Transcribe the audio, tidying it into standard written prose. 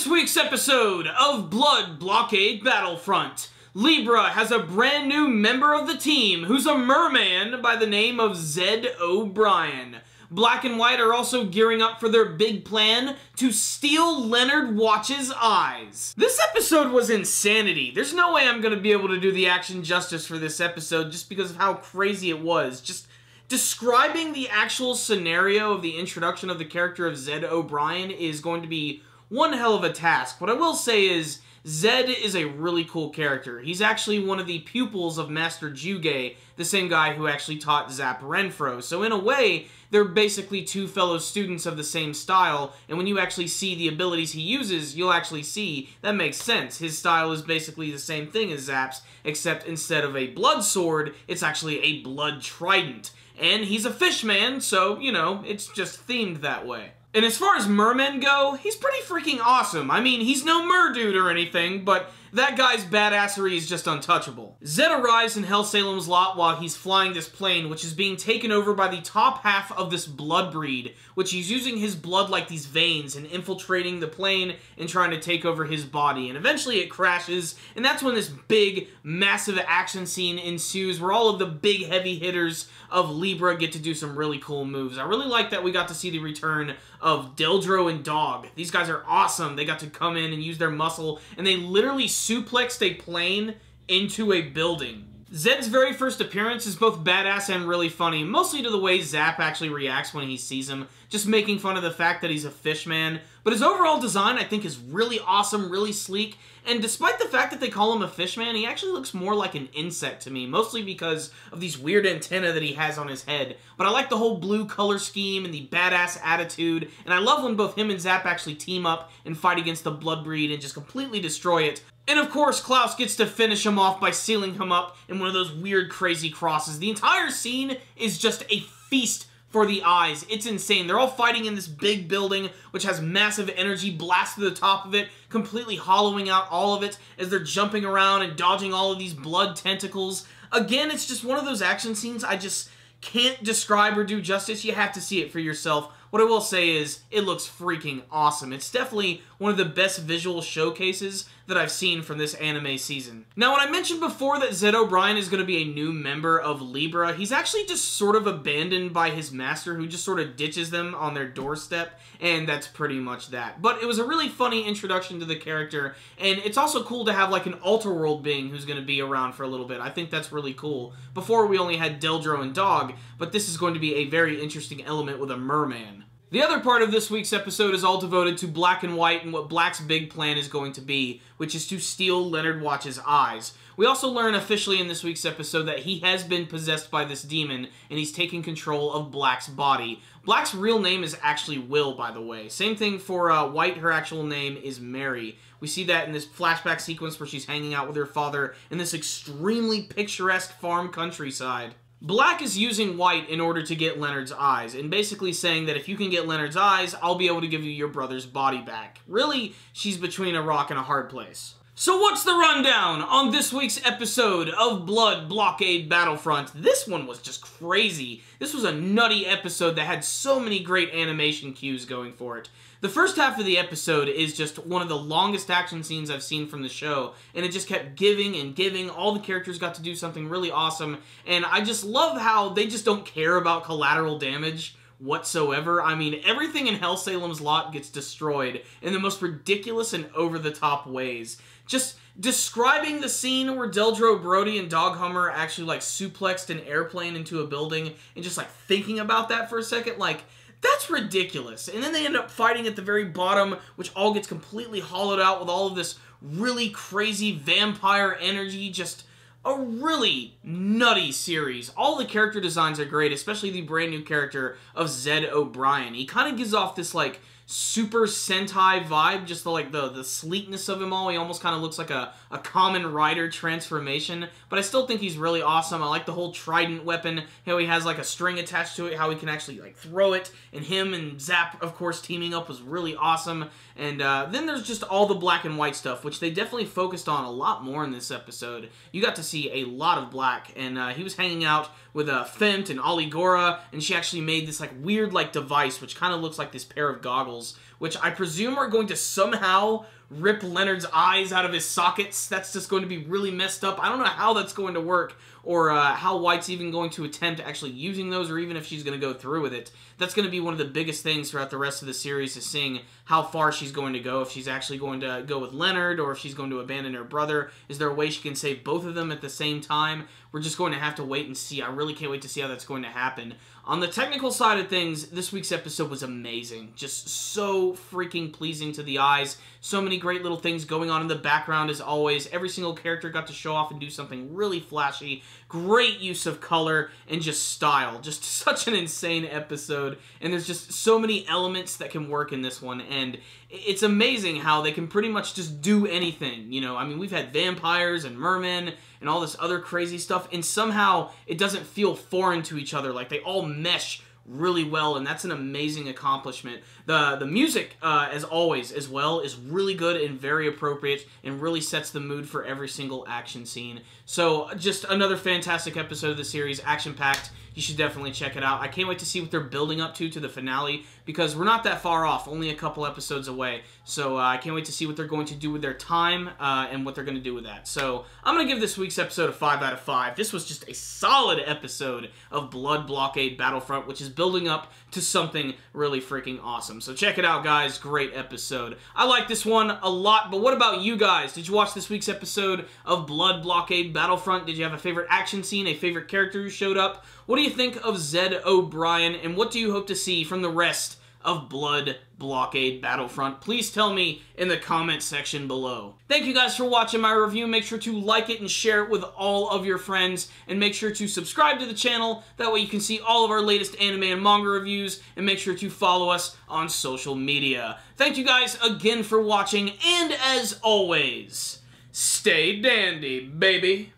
this week's episode of Blood Blockade Battlefront, Libra has a brand new member of the team who's a merman by the name of Zed O'Brien. Black and White are also gearing up for their big plan to steal Leonard Watch's eyes. This episode was insanity. There's no way I'm going to be able to do the action justice for this episode just because of how crazy it was. Just describing the actual scenario of the introduction of the character of Zed O'Brien is going to be one hell of a task. What I will say is, Zed is a really cool character. He's actually one of the pupils of Master Juge, the same guy who actually taught Zap Renfro. So in a way, they're basically two fellow students of the same style, and when you actually see the abilities he uses, you'll actually see that makes sense. His style is basically the same thing as Zap's, except instead of a blood sword, it's actually a blood trident. And he's a fish man, so, you know, it's just themed that way. And as far as mermen go, he's pretty freaking awesome. I mean, he's no mer-dude or anything, but that guy's badassery is just untouchable. Zed arrives in Hell Salem's lot while he's flying this plane, which is being taken over by the top half of this blood breed, which he's using his blood like these veins and infiltrating the plane and trying to take over his body. And eventually it crashes, and that's when this big, massive action scene ensues where all of the big heavy hitters of Libra get to do some really cool moves. I really like that we got to see the return of Deldro and Dog. These guys are awesome. They got to come in and use their muscle, and they literally suplexed a plane into a building. Zed's very first appearance is both badass and really funny, mostly to the way Zap actually reacts when he sees him, just making fun of the fact that he's a fish man. But his overall design, I think, is really awesome, really sleek, and despite the fact that they call him a fish man, he actually looks more like an insect to me, mostly because of these weird antennae that he has on his head. But I like the whole blue color scheme and the badass attitude, and I love when both him and Zap actually team up and fight against the blood breed and just completely destroy it. And of course, Klaus gets to finish him off by sealing him up in one of those weird, crazy crosses. The entire scene is just a feast for the eyes. It's insane. They're all fighting in this big building, which has massive energy blast to the top of it, completely hollowing out all of it as they're jumping around and dodging all of these blood tentacles. Again, it's just one of those action scenes I just can't describe or do justice. You have to see it for yourself. What I will say is, it looks freaking awesome. It's definitely one of the best visual showcases that I've seen from this anime season. Now, when I mentioned before that Zed O'Brien is going to be a new member of Libra, he's actually just sort of abandoned by his master, who just sort of ditches them on their doorstep, and that's pretty much that. But it was a really funny introduction to the character, and it's also cool to have like an alter-world being who's going to be around for a little bit. I think that's really cool. Before, we only had Deldro and Dog, but this is going to be a very interesting element with a merman. The other part of this week's episode is all devoted to Black and White and what Black's big plan is going to be, which is to steal Leonard Watch's eyes. We also learn officially in this week's episode that he has been possessed by this demon, and he's taking control of Black's body. Black's real name is actually Will, by the way. Same thing for White, her actual name is Mary. We see that in this flashback sequence where she's hanging out with her father in this extremely picturesque farm countryside. Black is using White in order to get Leonard's eyes, and basically saying that if you can get Leonard's eyes, I'll be able to give you your brother's body back. Really, she's between a rock and a hard place. So what's the rundown on this week's episode of Blood Blockade Battlefront? This one was just crazy. This was a nutty episode that had so many great animation cues going for it. The first half of the episode is just one of the longest action scenes I've seen from the show, and it just kept giving and giving. All the characters got to do something really awesome, and I just love how they just don't care about collateral damage whatsoever. I mean, everything in Hell Salem's lot gets destroyed in the most ridiculous and over-the-top ways. Just describing the scene where Deldro, Brody, and Dog Hummer actually, like, suplexed an airplane into a building, and just, like, thinking about that for a second, like, that's ridiculous. And then they end up fighting at the very bottom, which all gets completely hollowed out with all of this really crazy vampire energy. Just a really nutty series. All the character designs are great, especially the brand new character of Zed O'Brien. He kind of gives off this, like, Super Sentai vibe, just the sleekness of him all. He almost kind of looks like a Kamen Rider transformation, but I still think he's really awesome. I like the whole trident weapon, how he has like a string attached to it, how he can actually like throw it, and him and Zap, of course, teaming up was really awesome. And then there's just all the Black and White stuff, which they definitely focused on a lot more in this episode. You got to see a lot of Black, and he was hanging out with Fent and Oligora, and she actually made this like weird like device, which kind of looks like this pair of goggles tentacles, which I presume are going to somehow rip Leonard's eyes out of his sockets. That's just going to be really messed up. I don't know how that's going to work, or how White's even going to attempt actually using those, or even if she's going to go through with it. That's going to be one of the biggest things throughout the rest of the series, is seeing how far she's going to go, if she's actually going to go with Leonard, or if she's going to abandon her brother. Is there a way she can save both of them at the same time? We're just going to have to wait and see. I really can't wait to see how that's going to happen. On the technical side of things, this week's episode was amazing. Just so freaking pleasing to the eyes. So many great little things going on in the background as always. Every single character got to show off and do something really flashy. Great use of color and just style. Just such an insane episode. And there's just so many elements that can work in this one. And it's amazing how they can pretty much just do anything. You know, I mean, we've had vampires and mermen and all this other crazy stuff, and somehow it doesn't feel foreign to each other. Like, they all mesh really well, and that's an amazing accomplishment. The music, as always, as well, is really good and very appropriate, and really sets the mood for every single action scene. So, just another fantastic episode of the series, action-packed. You should definitely check it out. I can't wait to see what they're building up to the finale, because we're not that far off, only a couple episodes away. So I can't wait to see what they're going to do with their time, and what they're going to do with that. So I'm going to give this week's episode a 5 out of 5. This was just a solid episode of Blood Blockade Battlefront, which is building up to something really freaking awesome. So check it out, guys. Great episode. I like this one a lot, but what about you guys? Did you watch this week's episode of Blood Blockade Battlefront? Did you have a favorite action scene, a favorite character who showed up? What do you think of Zed O'Brien, and what do you hope to see from the rest of Blood Blockade Battlefront? Please tell me in the comments section below. Thank you guys for watching my review. Make sure to like it and share it with all of your friends, and make sure to subscribe to the channel. That way you can see all of our latest anime and manga reviews, and make sure to follow us on social media. Thank you guys again for watching, and as always, stay dandy, baby.